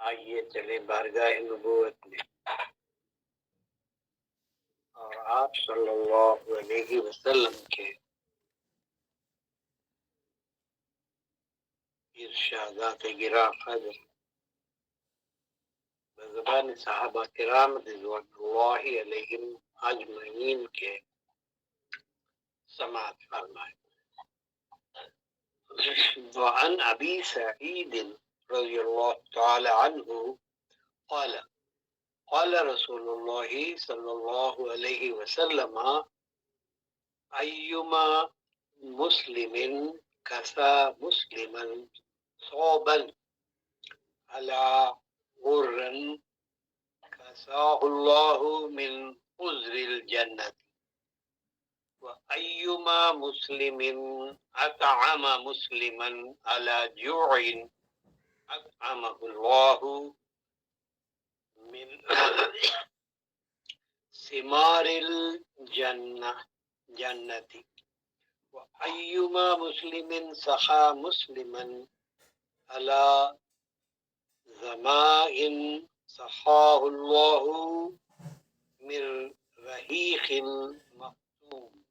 آئیے چلے بارگاہ نبوت میں اور آپ صلی اللہ علیہ وسلم کے ارشادات گراں قدر بزبان صحابہ کرام رضوان اللہ علیہم اجمعین کے سماعت فرمائے. وعن ابی سعید رضی اللہ تعالی عنہ قال قال رسول اللہ صلی اللہ علیہ وسلم ایما مسلم کسا مسلما صوبا على غرا كساه الله من خزر الجنة وأيما مسلم أطعم مسلما على جوع أطعمه الله من ثمار الجنة وأيما مسلم سخى مسلما على ظماء سخاه الله من رحيق مختوم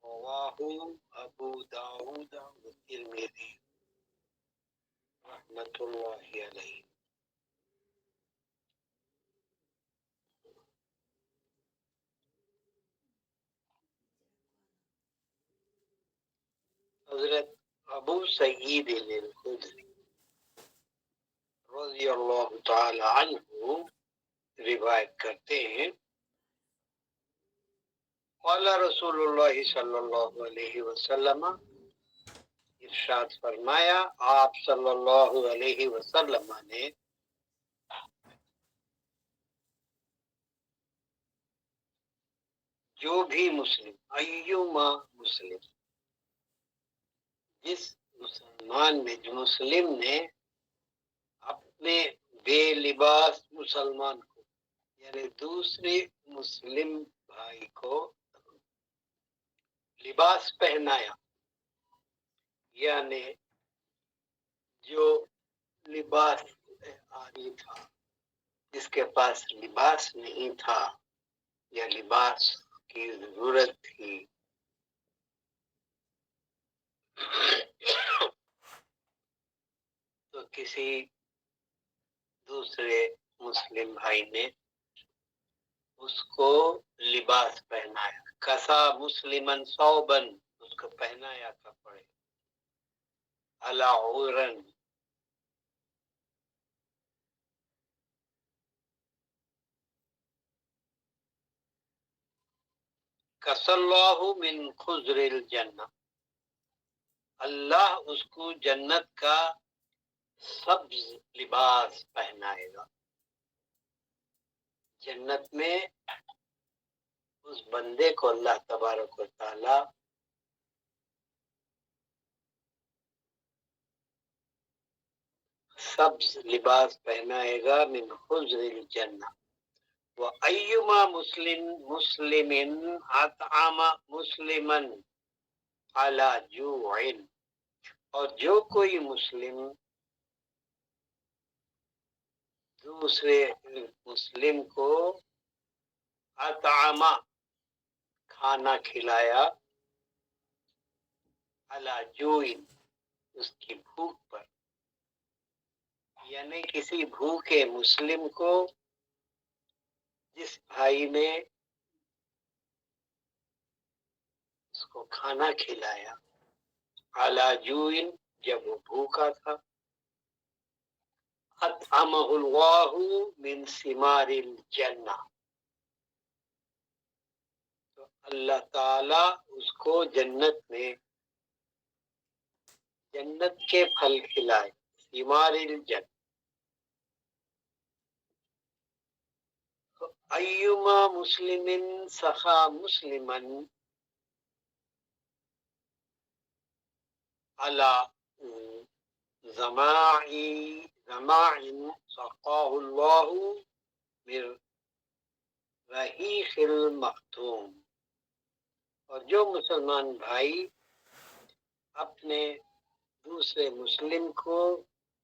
رواه ابو داود والترمذي رحمۃ اللہ علیہ. حضرت ابو سعید الخدری رضی اللہ تعالی عنہ روایت کرتے ہیں قال رسول اللہ صلی اللہ علیہ وسلم ارشاد فرمایا آپ صلی اللہ علیہ وسلم نے جو بھی مسلم ایوما مسلم جس مسلمان میں جو مسلم نے اپنے بے لباس مسلمان کو یعنی دوسرے مسلم بھائی کو لباس پہنایا یعنی جو لباس آری تھا جس کے پاس لباس نہیں تھا یا لباس کی ضرورت تھی تو کسی دوسرے مسلم بھائی نے اس کو لباس پہنایا کسا مسلمن صوبن اس کو پہنایا کپڑے علی عورن کس اللہ من خضر الجنہ اللہ اس کو جنت کا سبز لباس پہنائے گا. جنت میں اس بندے کو اللہ تبارک و تعالی سبز لباس پہنائے گا من خضر الجنہ وَأَيُّمَا مسلم أَطْعَمَ مسلما عَلَى جُوعٍ اور جو کوئی مسلم دوسرے مسلم کو اطعام کھانا کھلایا علی جوع اس کی بھوک پر یعنی کسی بھوکے مسلم کو جس بھائی نے اس کو کھانا کھلایا علی جوع جب وہ بھوکا تھا اطعمہ اللہ من ثمار الجنہ تو اللہ تعالی اس کو جنت میں جنت کے پھل کھلائے ثمار الجنہ. ایما مسلم سخا مسلما علی زماع سقاه اللہ من رحیق المختوم اور جو مسلمان بھائی اپنے دوسرے مسلم کو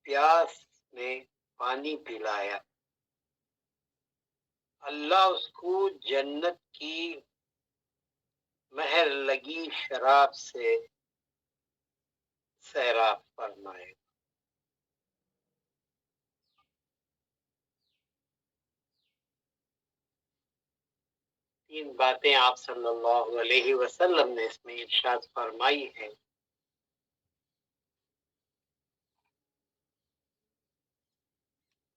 پیاس میں پانی پلایا، اللہ اس کو جنت کی مہر لگی شراب سے سیراب فرمائے۔ تین باتیں آپ صلی اللہ علیہ وسلم نے اس میں ارشاد فرمائی ہیں۔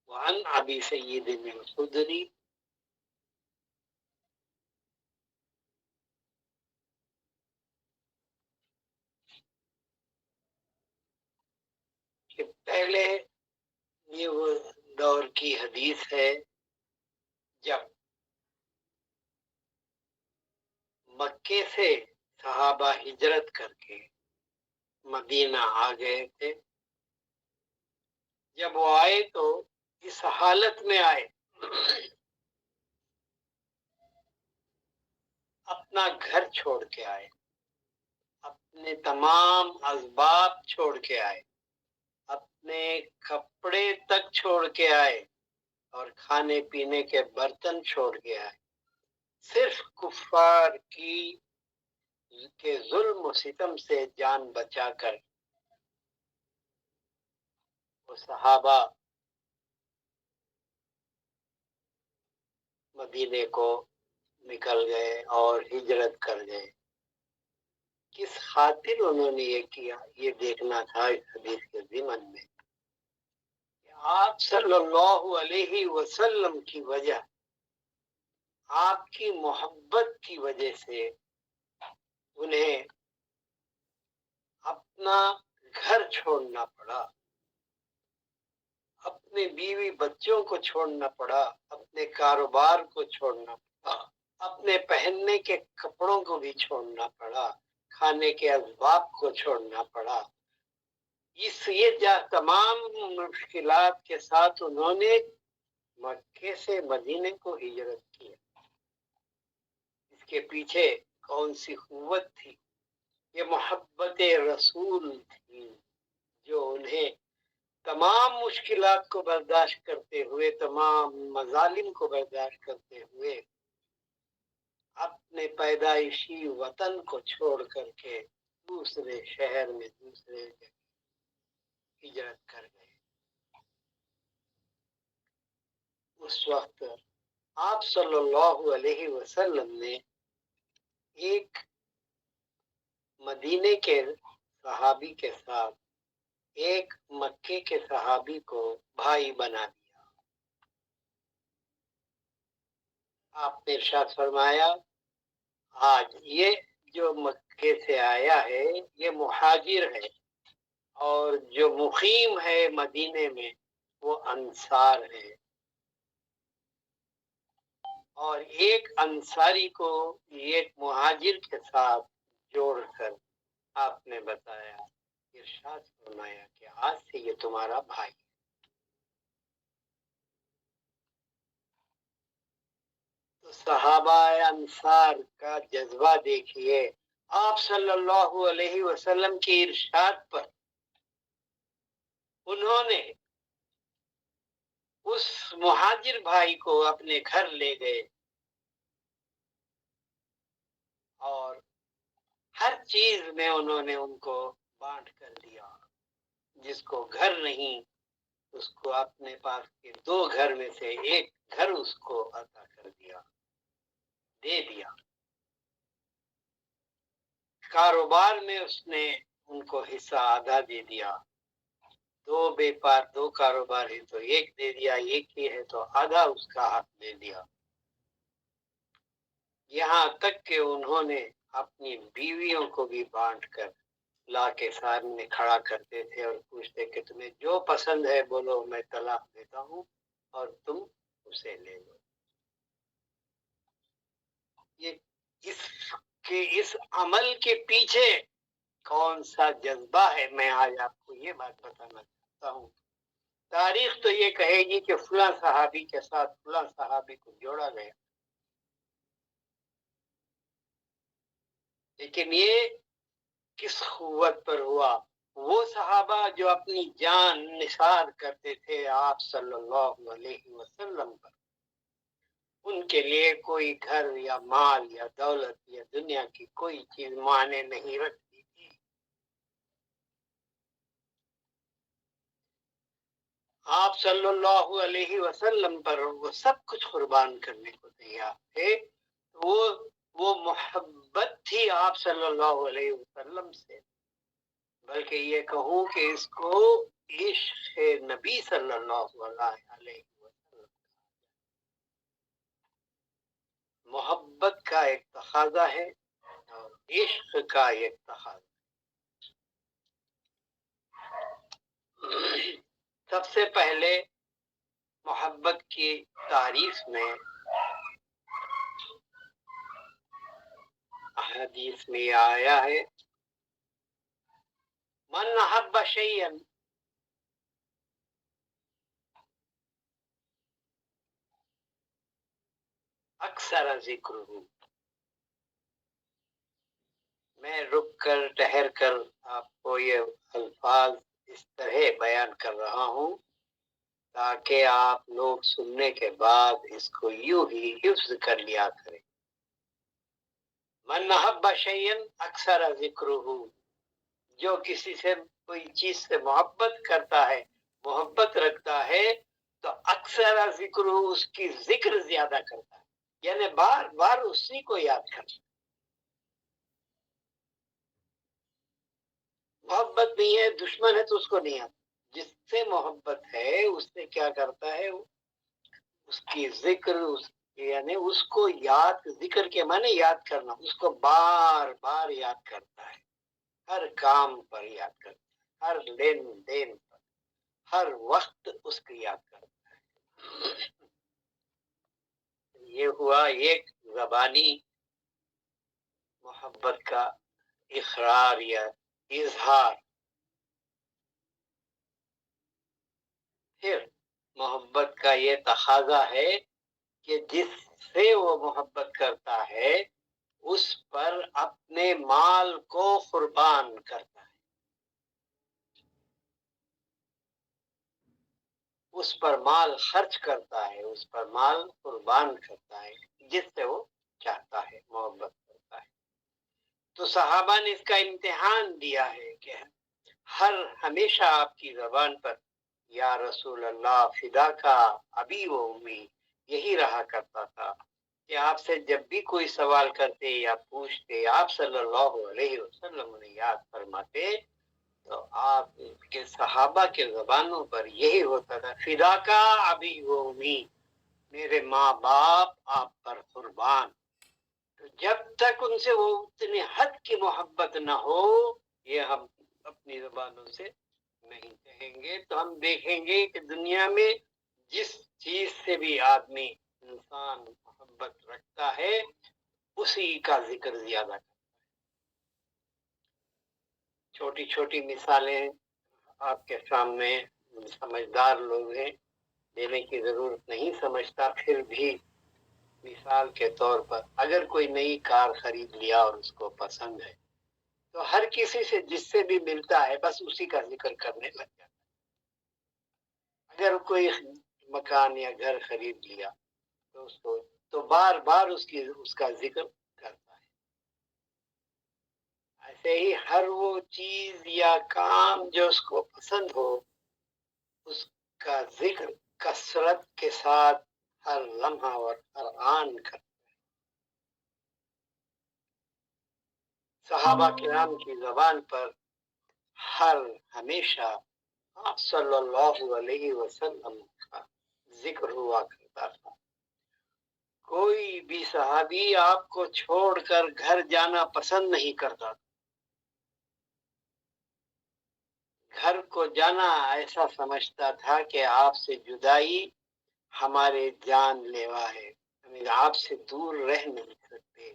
وعن ابی سعید الخدری کہ پہلے یہ وہ دور کی حدیث ہے جب مکے سے صحابہ ہجرت کر کے مدینہ آ گئے تھے۔ جب وہ آئے تو اس حالت میں آئے، اپنا گھر چھوڑ کے آئے، اپنے تمام اسباب چھوڑ کے آئے، اپنے کپڑے تک چھوڑ کے آئے، اور کھانے پینے کے برتن چھوڑ کے آئے، صرف کفار کے ظلم و ستم سے جان بچا کر وہ صحابہ مدینے کو نکل گئے اور ہجرت کر گئے۔ کس خاطر انہوں نے یہ کیا، یہ دیکھنا تھا اس حدیث کے ضمن میں۔ آپ صلی اللہ علیہ وسلم کی وجہ، آپ کی محبت کی وجہ سے انہیں اپنا گھر چھوڑنا پڑا، اپنے بیوی بچوں کو چھوڑنا پڑا، اپنے کاروبار کو چھوڑنا پڑا، اپنے پہننے کے کپڑوں کو بھی چھوڑنا پڑا، کھانے کے اسباب کو چھوڑنا پڑا۔ یہ تمام مشکلات کے ساتھ انہوں نے مکے سے مدینے کو ہجرت کیا۔ اس کے پیچھے کون سی قوت تھی؟ یہ محبت رسول تھی جو انہیں تمام مشکلات کو برداشت کرتے ہوئے، تمام مظالم کو برداشت کرتے ہوئے اپنے پیدائشی وطن کو چھوڑ کر کے دوسرے شہر میں دوسرے جگہ ہجرت کر گئے۔ اس وقت آپ صلی اللہ علیہ وسلم نے ایک مدینے کے صحابی کے ساتھ ایک مکے کے صحابی کو بھائی بنا دیا۔ آپ نے ارشاد فرمایا آج یہ جو مکے سے آیا ہے یہ مہاجر ہے، اور جو مقیم ہے مدینے میں وہ انصار ہے۔ اور ایک انصاری کو ایک مہاجر کے ساتھ جوڑ کر آپ نے بتایا، ارشاد فرمایا کہ آج سے یہ تمہارا بھائی۔ تو صحابہ انصار کا جذبہ دیکھیے، آپ صلی اللہ علیہ وسلم کے ارشاد پر انہوں نے اس مہاجر بھائی کو اپنے گھر لے گئے اور ہر چیز میں انہوں نے ان کو بانٹ کر دیا۔ جس کو گھر نہیں اس کو اپنے پاس کے 2 گھر میں سے ایک گھر اس کو عطا کر دیا، دے دیا۔ کاروبار میں اس نے ان کو حصہ آدھا دے دیا، 2 کاروبار ہے تو ایک دے دیا، ایک ہی ہے تو آدھا اس کا حق دے دیا۔ یہاں تک کہ انہوں نے اپنی بیویوں کو بھی بانٹ کر لا کے سامنے کھڑا کرتے تھے اور پوچھتے کہ تمہیں جو پسند ہے بولو، میں طلاق دیتا ہوں اور تم اسے لے لو۔ یہ اس عمل کے پیچھے کون سا جذبہ ہے، میں آج آپ کو یہ بات بتانا چاہتا ہوں۔ تاریخ تو یہ کہے گی کہ فلاں صحابی کے ساتھ فلاں صحابی کو جوڑا گیا، لیکن یہ کس قوت پر ہوا؟ وہ صحابہ جو اپنی جان نثار کرتے تھے آپ صلی اللہ علیہ وسلم پر، ان کے لیے کوئی گھر یا مال یا دولت یا دنیا کی کوئی چیز معنی نہیں رکھتی تھی۔ آپ صلی اللہ علیہ وسلم پر وہ سب کچھ قربان کرنے کو تیار تھے۔ وہ محبت تھی آپ صلی اللہ علیہ وسلم سے، بلکہ یہ کہوں کہ اس کو عشق نبی صلی اللہ علیہ وسلم، محبت کا ایک تقاضا ہے اور عشق کا ایک تقاضا۔ سب سے پہلے محبت کی تعریف میں حدیث میں آیا ہے، من احب شیئا اکثر ذکرہ۔ میں رک کر ٹھہر کر آپ کو یہ الفاظ اس طرح بیان کر رہا ہوں تاکہ آپ لوگ سننے کے بعد اس کو یوں ہی حفظ کر لیا کریں۔ من احب شیئا اکثر ذکرہ، جو کسی سے کوئی چیز سے محبت کرتا ہے، محبت رکھتا ہے، تو اکثر ذکر، اس کی ذکر زیادہ کرتا ہے، یعنی بار بار اسی کو یاد کرتا ہے۔ محبت نہیں ہے، دشمن ہے تو اس کو نہیں آتا، جس سے محبت ہے اس سے کیا کرتا ہے، اس کی ذکر، یعنی اس کو یاد، ذکر کے معنی یاد کرنا، اس کو بار بار یاد کرتا ہے، ہر کام پر یاد کرتا ہے، ہر لین دین پر، ہر وقت اس کی یاد کرتا ہے۔ یہ ہوا ایک زبانی محبت کا اقرار یا اظہار۔ پھر محبت کا یہ تقاضا ہے کہ جس سے وہ محبت کرتا ہے اس پر اپنے مال کو قربان کرتا ہے، اس پر مال خرچ کرتا ہے، اس پر مال قربان کرتا ہے، جس سے وہ چاہتا ہے، محبت کرتا ہے۔ تو صحابہ نے اس کا امتحان دیا ہے کہ ہمیشہ آپ کی زبان پر یا رسول اللہ فدا کا ابی و امی یہی رہا کرتا تھا کہ آپ سے جب بھی کوئی سوال کرتے یا پوچھتے، آپ صلی اللہ علیہ وسلم انہیں یاد فرماتے، تو آپ کے صحابہ کے زبانوں پر یہی ہوتا تھا، فدا کا ابی و امی، میرے ماں باپ آپ پر قربان۔ تو جب تک ان سے وہ اتنے حد کی محبت نہ ہو، یہ ہم اپنی زبانوں سے نہیں کہیں گے، تو ہم دیکھیں گے کہ دنیا میں جس چیز سے بھی آدمی انسان محبت رکھتا ہے اسی کا ذکر زیادہ کرتا ہے۔ چھوٹی چھوٹی مثالیں آپ کے سامنے، سمجھدار لوگ ہیں، دینے کی ضرورت نہیں سمجھتا، پھر بھی مثال کے طور پر اگر کوئی نئی کار خرید لیا اور اس کو پسند ہے تو ہر کسی سے جس سے بھی ملتا ہے بس اسی کا ذکر کرنے لگ جاتا ہے۔ اگر کوئی مکان یا گھر خرید لیا تو اس کو تو بار بار اس کا ذکر کرتا ہے۔ ایسے ہی ہر وہ چیز یا کام جو اس کو پسند ہو اس کا ذکر کثرت کے ساتھ ہر لمحہ اور ہر آن کرتا ہے۔ صحابہ کرام کی زبان پر ہمیشہ آپ صلی اللہ علیہ وسلم کا ذکر ہوا کرتا تھا۔ کوئی بھی صحابی آپ کو چھوڑ کر گھر جانا پسند نہیں کرتا، گھر کو جانا ایسا سمجھتا تھا کہ آپ سے جدائی ہمارے جان لیوا ہے، ہم آپ سے دور رہ نہیں سکتے۔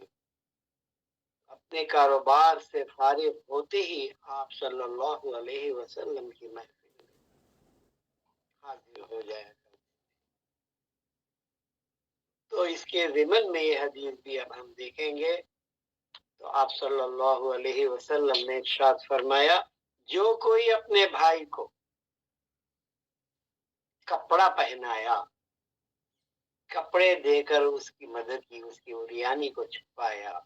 اپنے کاروبار سے فارغ ہوتے ہی آپ صلی اللہ علیہ وسلم کی محفل میں حاضر ہو جایا کرتے۔ تو اس کے ضمن میں یہ حدیث بھی اب ہم دیکھیں گے۔ تو آپ صلی اللہ علیہ وسلم نے ارشاد فرمایا، جو کوئی اپنے بھائی کو کپڑا پہنایا، کپڑے دے کر اس کی مدد کی، اس کی عریانی کو چھپایا،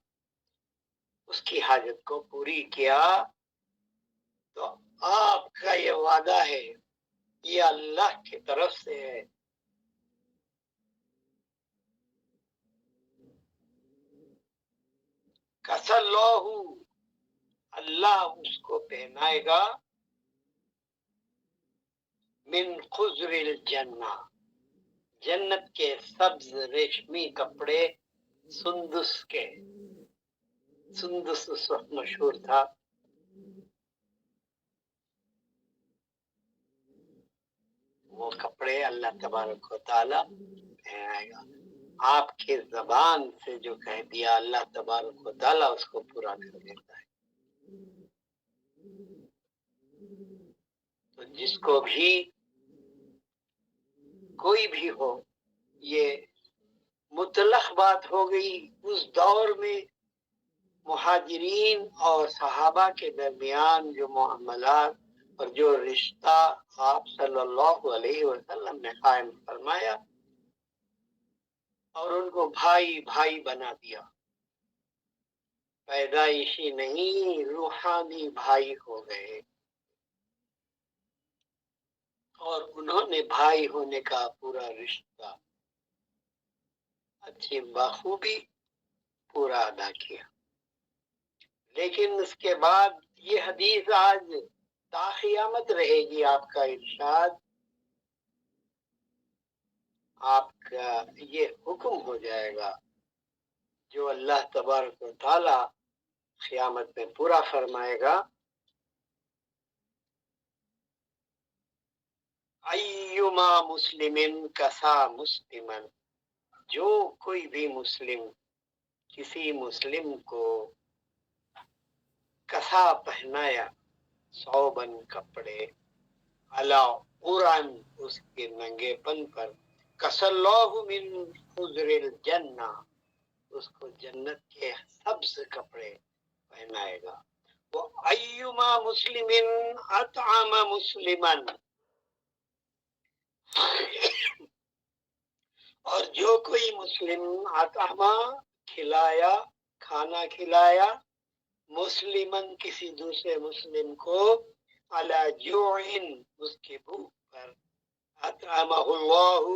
اس کی حاجت کو پوری کیا، تو آپ کا یہ وعدہ ہے، یہ اللہ کی طرف سے ہے، کس اللہ، اللہ اس کو پہنائے گا، من خضر الجنہ، جنت کے سبز ریشمی کپڑے، سندس کے، سندس اس وقت مشہور تھا، وہ کپڑے اللہ تبارک و تعالی پہنائے گا۔ آپ کی زبان سے جو کہہ دیا اللہ تبارک و تعالی اس کو پورا کر دیتا ہے۔ تو جس کو بھی کوئی بھی ہو، یہ مطلق بات ہو گئی اس دور میں مہاجرین اور صحابہ کے درمیان جو معاملات اور جو رشتہ آپ صلی اللہ علیہ وسلم نے قائم فرمایا اور ان کو بھائی بھائی بنا دیا، پیدائشی نہیں روحانی بھائی ہو گئے، اور انہوں نے بھائی ہونے کا پورا رشتہ اچھی بخوبی پورا ادا کیا۔ لیکن اس کے بعد یہ حدیث آج تا قیامت رہے گی، آپ کا ارشاد، آپ کا یہ حکم ہو جائے گا جو اللہ تبارک و تعالی قیامت میں پورا فرمائے گا، ایما مسلم کسا مسلمن، جو کوئی بھی مسلم کسی مسلم کو کسا پہنایا، صوبن کپڑے، علا قرآن اس کے ننگے پن پر، کس اللہ من خضر الجنہ، اس کو جنت کے سبز کپڑے پہنائے گا، وہ ایما مسلم اطعم مسلمن، اور جو کوئی مسلم اطعم کھلایا، کھانا کھلایا، مسلمن کسی دوسرے مسلم کو، علی جوعن اس کی بھوک پر، اطعمہ اللہ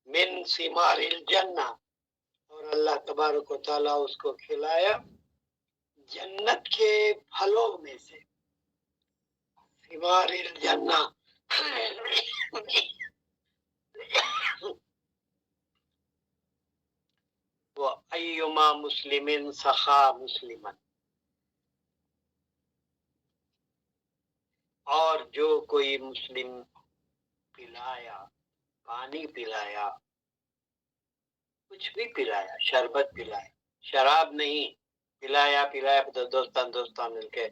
من ثمار الجنہ، اور اللہ تبارک و تعالیٰ اس کو کھلایا جنت کے پھلوں میں سے، ثمار الجنہ، وہ ایما مسلم سخا مسلمن، اور جو کوئی مسلم پلایا، پانی پلایا، کچھ بھی پلایا، شربت پلایا، شراب نہیں، پلایا تو دوستان مل کے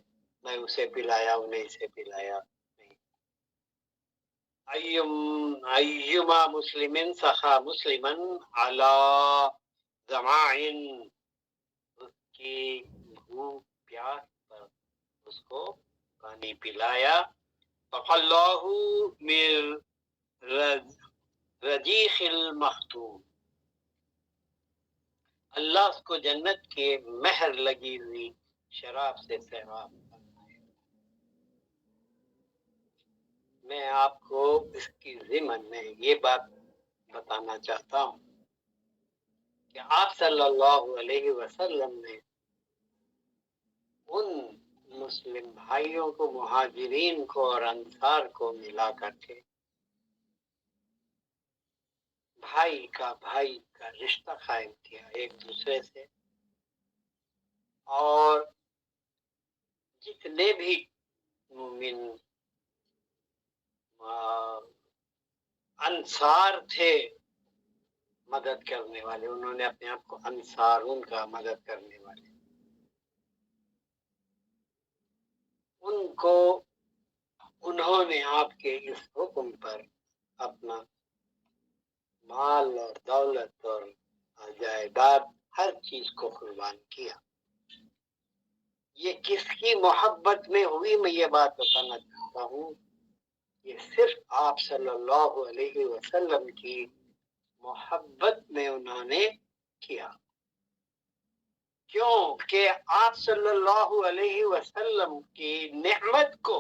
میں اسے پلایا انہیں اسے پلایا نہیں، ایما مسلم سخا مسلمن علی ظماعن، اس کی بھوک پیاس پر اس کو پانی پلایا، فقاللہ من رجیخ المختوم، اللہ اس کو جنت کے مہر لگی ہوئی شراب سے سیراب فرمائے۔ میں آپ کو اس کی ضمن میں یہ بات بتانا چاہتا ہوں کہ آپ صلی اللہ علیہ وسلم نے ان مسلم بھائیوں کو، مہاجرین کو اور انصار کو ملا کر کے بھائی کا رشتہ قائم کیا ایک دوسرے سے، اور جتنے بھی مومن انصار تھے مدد کرنے والے، انہوں نے اپنے آپ کو انصار، ان کا مدد کرنے والے، ان کو انہوں نے آپ کے اس حکم پر اپنا مال اور دولت اور جائیداد ہر چیز کو قربان کیا، یہ کس کی محبت میں ہوئی میں یہ بات بتانا چاہتا ہوں، یہ صرف آپ صلی اللہ علیہ وسلم کی محبت میں انہوں نے کیا، کیوں کہ آپ صلی اللہ علیہ وسلم کی نعمت کو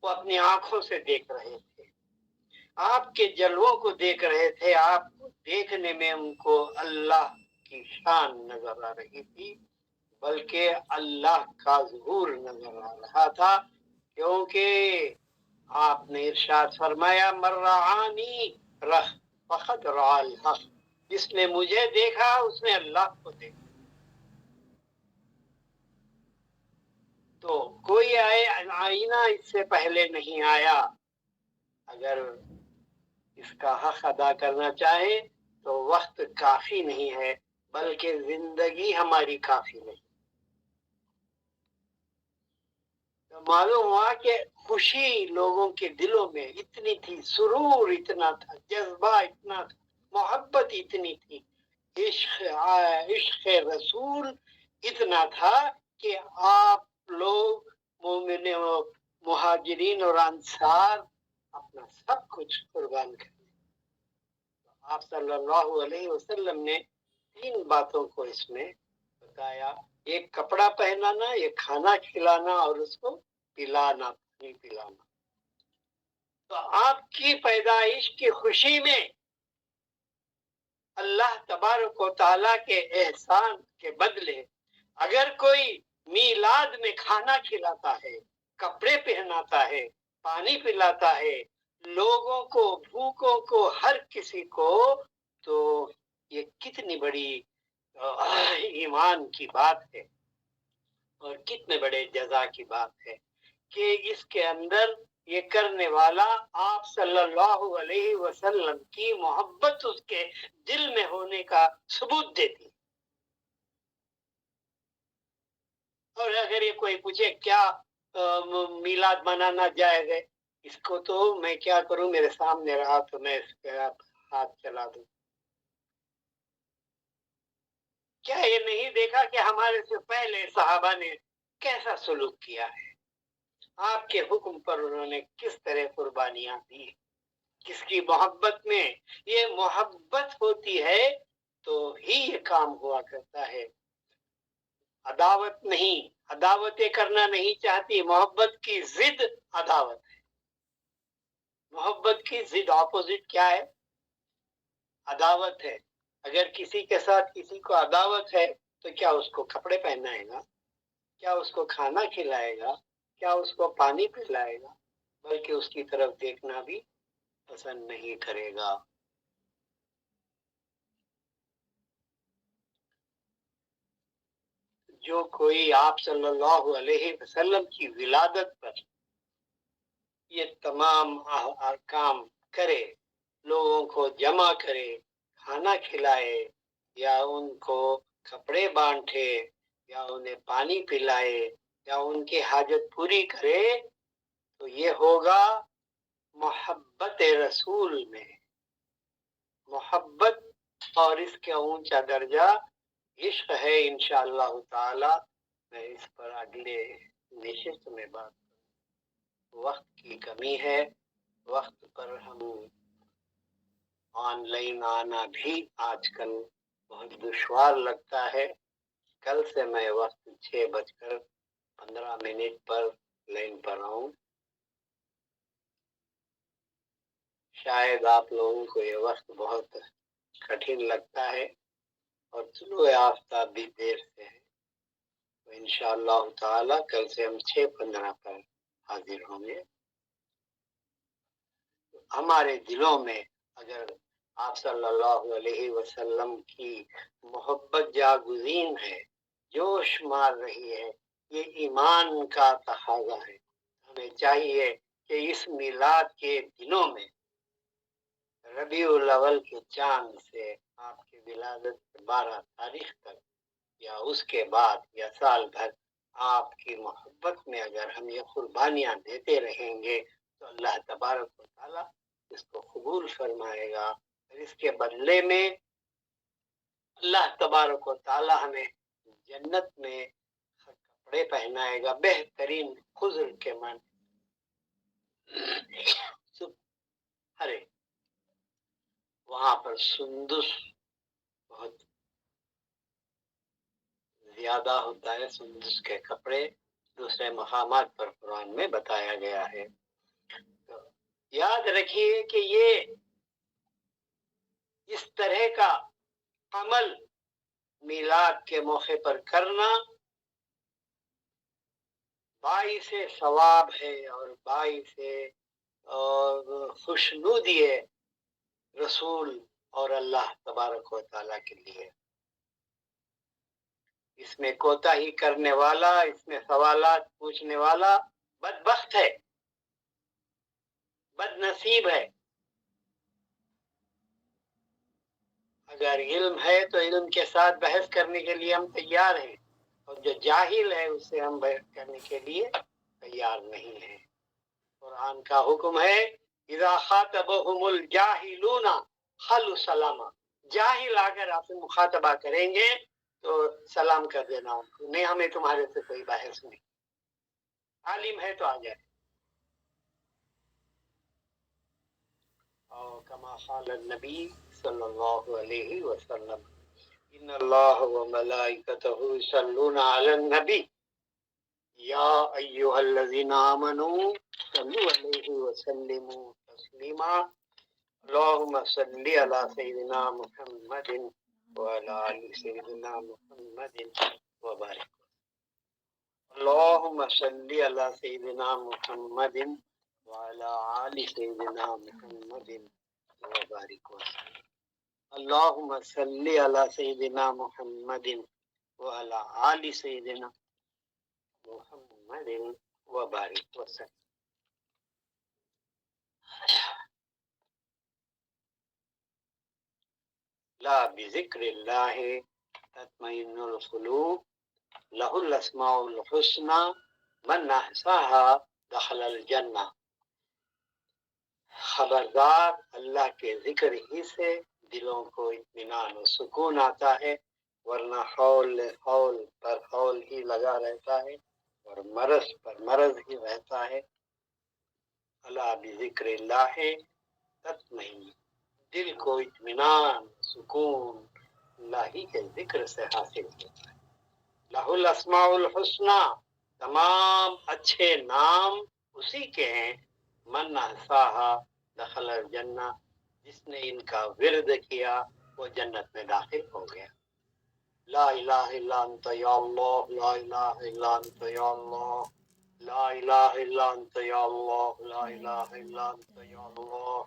وہ اپنی آنکھوں سے دیکھ رہے تھے، آپ کے جلووں کو دیکھ رہے تھے، آپ کو دیکھنے میں ان کو اللہ کی شان نظر آ رہی تھی، بلکہ اللہ کا ظہور نظر آ رہا تھا، کیونکہ آپ نے ارشاد فرمایا من رعانی رہ فقد رعا الحق، جس نے مجھے دیکھا اس نے اللہ کو دیکھا۔ تو کوئی آئینہ اس سے پہلے نہیں آیا، اگر اس کا حق ادا کرنا چاہے تو وقت کافی نہیں ہے، بلکہ زندگی ہماری کافی نہیں۔ تو معلوم ہوا کہ خوشی لوگوں کے دلوں میں اتنی تھی، سرور اتنا تھا، جذبہ اتنا تھا، محبت اتنی تھی، عشق رسول اتنا تھا کہ آپ لوگ مومن مہاجرین اور انصار اپنا سب کچھ قربان کر، آپ صلی اللہ علیہ وسلم نے 3 باتوں کو اس میں بتایا، ایک کپڑا پہنانا، ایک کھانا کھلانا، اور اس کو پلانا، پانی پلانا۔ تو آپ کی پیدائش کی خوشی میں اللہ تبارک و تعالیٰ کے احسان کے بدلے اگر کوئی میلاد میں کھانا کھلاتا ہے، کپڑے پہناتا ہے، پانی پلاتا ہے، لوگوں کو، بھوکوں کو، ہر کسی کو، تو یہ کتنی بڑی ایمان کی بات ہے اور کتنے بڑے جزا کی بات ہے کہ اس کے اندر یہ کرنے والا آپ صلی اللہ علیہ وسلم کی محبت اس کے دل میں ہونے کا ثبوت دیتی۔ اور اگر یہ کوئی پوچھے کیا میلاد منانا جائز ہے، اس کو تو میں کیا کروں، میرے سامنے رہا تو میں اس پہ ہاتھ چلا دوں۔ کیا یہ نہیں دیکھا کہ ہمارے سے پہلے صحابہ نے کیسا سلوک کیا ہے، آپ کے حکم پر انہوں نے کس طرح قربانیاں دی، کس کی محبت میں، یہ محبت ہوتی ہے تو ہی یہ کام ہوا کرتا ہے، عداوت نہیں، عداوتیں کرنا نہیں چاہتی، محبت کی ضد عداوت ہے، محبت کی ضد اپوزٹ کیا ہے؟ عداوت ہے۔ اگر کسی کے ساتھ کسی کو عداوت ہے تو کیا اس کو کپڑے پہنائے گا، کیا اس کو کھانا کھلائے گا، کیا اس کو پانی پلائے گا، بلکہ اس کی طرف دیکھنا بھی پسند نہیں کرے گا۔ جو کوئی آپ صلی اللہ علیہ وسلم کی ولادت پر یہ تمام کام کرے، لوگوں کو جمع کرے، کھانا کھلائے، یا ان کو کپڑے بانٹے، یا انہیں پانی پلائے، یا ان کی حاجت پوری کرے، تو یہ ہوگا محبت رسول میں، محبت، اور اس کا اونچا درجہ عشق ہے۔ انشاءاللہ تعالی میں اس پر اگلے نشست میں بات کروں، وقت کی کمی ہے، وقت پر ہم آن لائن آنا بھی آج کل بہت دشوار لگتا ہے۔ کل سے میں وقت 6:15 پر لائن پر آؤں، شاید آپ لوگوں کو یہ وقت بہت کٹھن لگتا ہے اور طلوع آفتاب بھی دیر سے ہے، تو انشاءاللہ تعالی کل سے ہم 6:15 پر حاضر ہوں گے۔ ہمارے دلوں میں اگر آپ صلی اللہ علیہ وسلم کی محبت جاگزین ہے، جوش مار رہی ہے، یہ ایمان کا تقاضا ہے۔ ہمیں چاہیے کہ اس میلاد کے دنوں میں ربیع الاول کے چاند سے آپ کی ولادت 12 تاریخ تک، یا اس کے بعد، یا سال بھر، آپ کی محبت میں اگر ہم یہ قربانیاں دیتے رہیں گے تو اللہ تبارک و تعالی اس کو قبول فرمائے گا، اور اس کے بدلے میں اللہ تبارک و تعالی ہمیں جنت میں کپڑے پہنائے گا بہترین خضر کے من ارے وہاں پر سندس بہت زیادہ ہوتا ہے، سندس کے کپڑے دوسرے مقامات پر قرآن میں بتایا گیا ہے۔ تو یاد رکھیے کہ یہ اس طرح کا عمل میلاد کے موقع پر کرنا باعث ثواب ہے اور باعث خوشنودی ہے رسول اور اللہ تبارک و تعالیٰ کے لیے۔ اس میں کوتاہی کرنے والا، اس میں سوالات پوچھنے والا بدبخت ہے، بد نصیب ہے۔ اگر علم ہے تو علم کے ساتھ بحث کرنے کے لیے ہم تیار ہیں، اور جو جاہل ہے اس سے ہم بحث کرنے کے لیے تیار نہیں ہیں۔ قرآن کا حکم ہے اذا خاطبهم الجاہلون قالوا سلاما، جاہل اگر آپ سے مخاطبہ کریں گے تو سلام کر دینا ان کو، نہیں ہمیں تمہارے سے کوئی بحث نہیں، عالم ہے تو آ جائے۔ اور کما قال النبی صلی اللہ علیہ وسلم ان اللہ وملائکتہ یصلون علی النبی یا ایھا الذین آمنوا صلوا علیہ وسلموا تسلیما اللهم صل علی سیدنا محمد وعلى آل سيدنا محمد وبارك اللهم صل على سيدنا محمد وعلى آل سيدنا محمد وبارك وسلم اللهم صل على سيدنا محمد وعلى آل سيدنا محمد وبارك وسلم۔ لا بذكر الله تطمئن القلوب له الاسماء الحسنى من احصاها دخل الجنہ۔ خبردار، اللہ کے ذکر ہی سے دلوں کو اطمینان و سکون آتا ہے، ورنہ حول پر حول ہی لگا رہتا ہے اور مرض پر مرض ہی رہتا ہے۔ الا بذکر اللہ تطمئن، دل کو اطمینان سکون اللہ ہی کے ذکر سے حاصل ہوتا ہے۔ لہ الاسماء الحسنی، تمام اچھے نام اسی کے ہیں، من احصاها دخل الجنہ، جس نے ان کا ورد کیا وہ جنت میں داخل ہو گیا۔ لا الہ الا انت یا اللہ، لا الہ الا انت یا اللہ، لا الہ الا انت یا اللہ، لا الہ الا انت یا اللہ،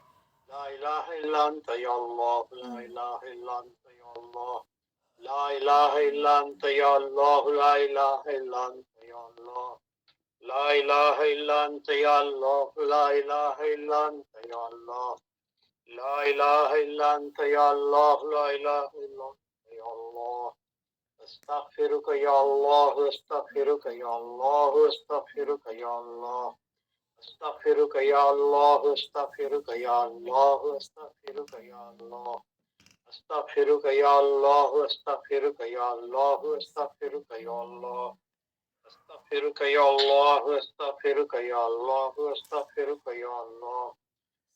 لا الہ الا انت یا اللہ، لا الہ الا انت یا اللہ، لا الہ الا انت یا اللہ، لا الہ الا انت یا اللہ، لا الہ الا انت یا اللہ، لا الہ الا انت یا اللہ، لا الہ الا انت یا اللہ، لا الہ الا انت یا اللہ، استغفرک یا اللہ، استغفرک یا اللہ، استغفرک یا اللہ، استغفرک یا اللہ، استغفرک یا اللہ، استغفرک یا اللہ، استغفرک یا اللہ، استغفرک یا اللہ، استغفرک یا اللہ، استغفرک یا اللہ، استغفرک یا اللہ، استغفرک یا اللہ،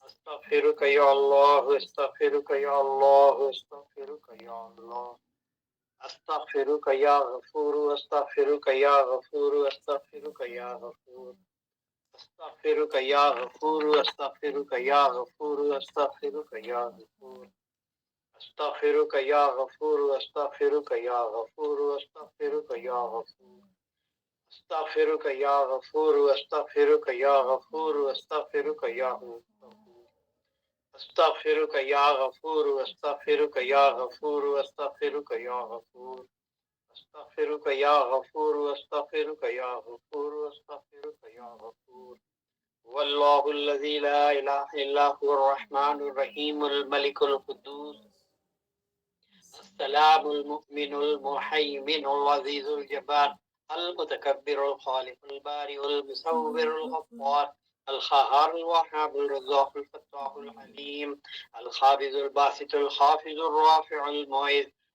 استغفرک یا اللہ، استغفرک یا اللہ، استغفرک یا اللہ، استغفرک یا غفور، استغفرک یا غفور، استغفرک یا غفور، استغفرک یا غفور، استغفرک یا غفور، استغفرک یا غفور، استغفرک یا غفور، استغفرک یا غفور، استغفرک یا غفور، استغفرک یا غفور، استغفرک یا غفور، استغفرک یا غفور، استغفرک یا غفور، استغفرک یا غفور، استغفرک یا غفور، استغفرک یا غفور، استغفرک یا غفور، استغفرک یا غفور۔ واللہ الذی لا الہ الا هو الرحمن الرحیم الملک القدوس السلام المؤمن المحیمن العزیز الجبار المتکبر الخالق البارئ المصور الغفار القهار الوهاب الرزاق الفتاح العليم الخابز الباسط الخافض الرافع المعز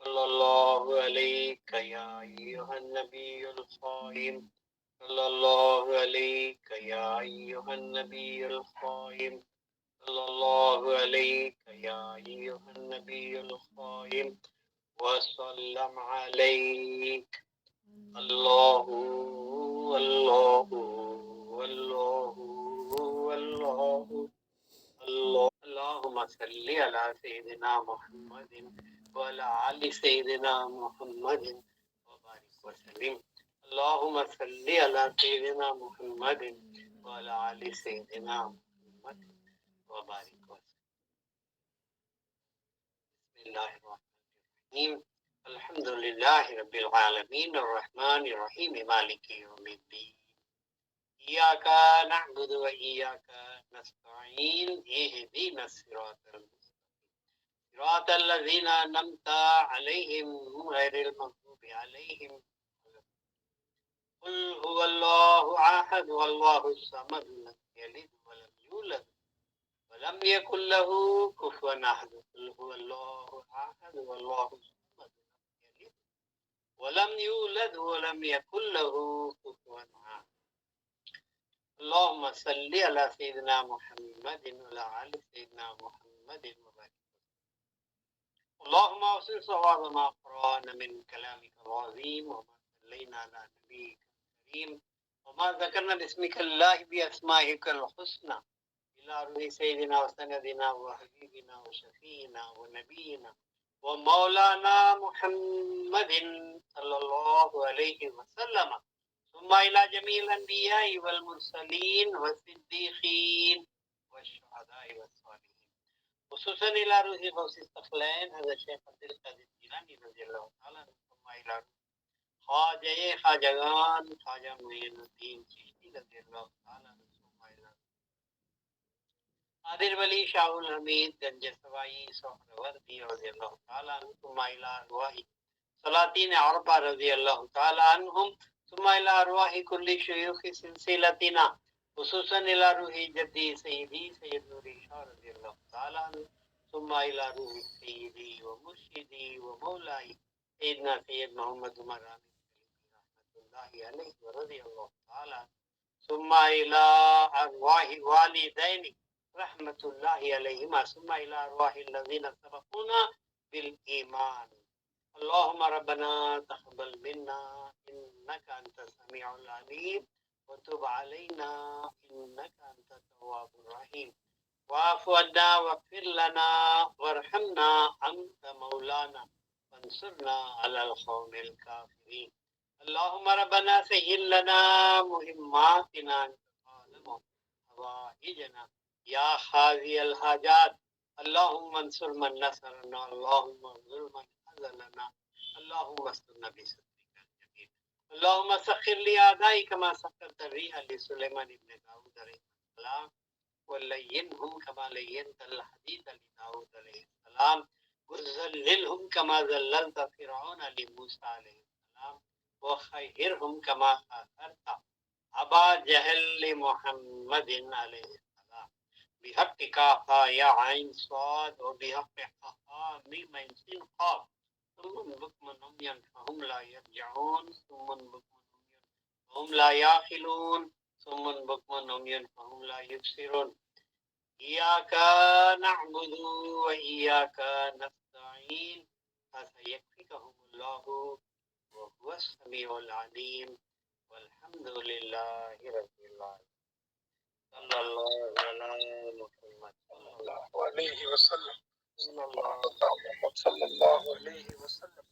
صلی اللہ علیک یا ایھا النبی القائم صلی اللہ علیک یا ایھا النبی القائم صلی اللہ علیک یا ایھا النبی القائم وسلم علیک اللہ اللہ اللہ اللہ اللهم صل على سيدنا محمد وعلى آل سيدنا محمد وبارك وسلم اللهم صل على سيدنا محمد وعلى آل سيدنا محمد وبارك وسلم بسم الله الرحمن الرحيم الحمد لله رب العالمين الرحمن الرحيم مالك يوم الدين إياك نعبد وإياك نستعين اهدنا الصراط المستقيم صراط الذين أنعمت عليهم غير المغضوب عليهم قل هو الله أحد والله الصمد لم يلد ولم يولد ولم يكن له كفوا أحد قل هو الله أحد والله الصمد لم يلد ولم يولد ولم يكن له كفوا أحد اللهم صل على سيدنا محمد وعلى آل سيدنا محمد وبارك اللهم اوصل صواب ما قرانا من كلامك العظيم وما صلينا على نبيك الكريم وما ذكرنا باسمك الله بأسمائك الحسنى إلى روح سيدنا وسندنا وحبيبنا وشفينا ونبينا ومولانا محمد صلى الله عليه وسلم ثم إلى جميع الأنبياء والمرسلين والصديقين والشهداء والصالحين خصوصا إلى روح غوث الثقلين هذا الشيخ عبد القادر الجيلاني رضي الله تعالى عنه ثم إلى روح خواجہ خواجگان خواجہ معین الدین چشتی رضی اللہ تعالیٰ عنہ ثم إلى قادر ولی شاہ الحمید گنج سوائی سہروردی رضی اللہ تعالیٰ عنہ ثم إلى أرواح سلاطین عربہ رضی اللہ تعالیٰ عنہم ثم إلى أرواح كل شيوخ سلسلتنا خصوصا إلى روح جدی سیدی سید نوری شاہ رضی اللہ تعالیٰ عنہ ثم إلى روح سیدی ومرشدی ومولائی سیدنا سید محمد عمر رحمۃ اللہ علیہ ورضی اللہ تعالیٰ ثم إلى أرواح والدین رحمۃ اللہ علیہما ثم إلى أرواح الذین سبقونا بالإيمان اللهم ربنا تقبل منا إنك أنت السميع العليم وتب علينا إنك أنت التواب الرحيم واعف عنا واغفر لنا وارحمنا أنت مولانا فانصرنا على القوم الكافرين اللهم ربنا سهل لنا مهماتنا أنت تعلم حوائجنا يا قاضي الحاجات اللهم انصر من نصرنا اللهم انصر من خذلنا اللهم استرنا بسترك الجميل اللهم سخر لأعدائي كما سخرت الريح لسليمان بن داود عليه السلام ولينهم كما لينت الحديد لداود عليه السلام وذللهم كما ذللت فرعون لموسى عليه السلام وخيرهم كما خيرت أبا جهل لمحمد عليه السلام بحق كافا يا عين صاد وبحق حقا ميم سين قاف ثم بكم عميا فهم لا يرجعون ثم بكم عميا فهم لا يعقلون ثم بكم عميا فهم لا يبصرون إياك نعبد وإياك نستعين فسيكفيكهم الله وهو السميع العليم والحمد لله رب العالمين صلى الله على محمد صلى الله عليه وسلم صلى الله عليه وسلم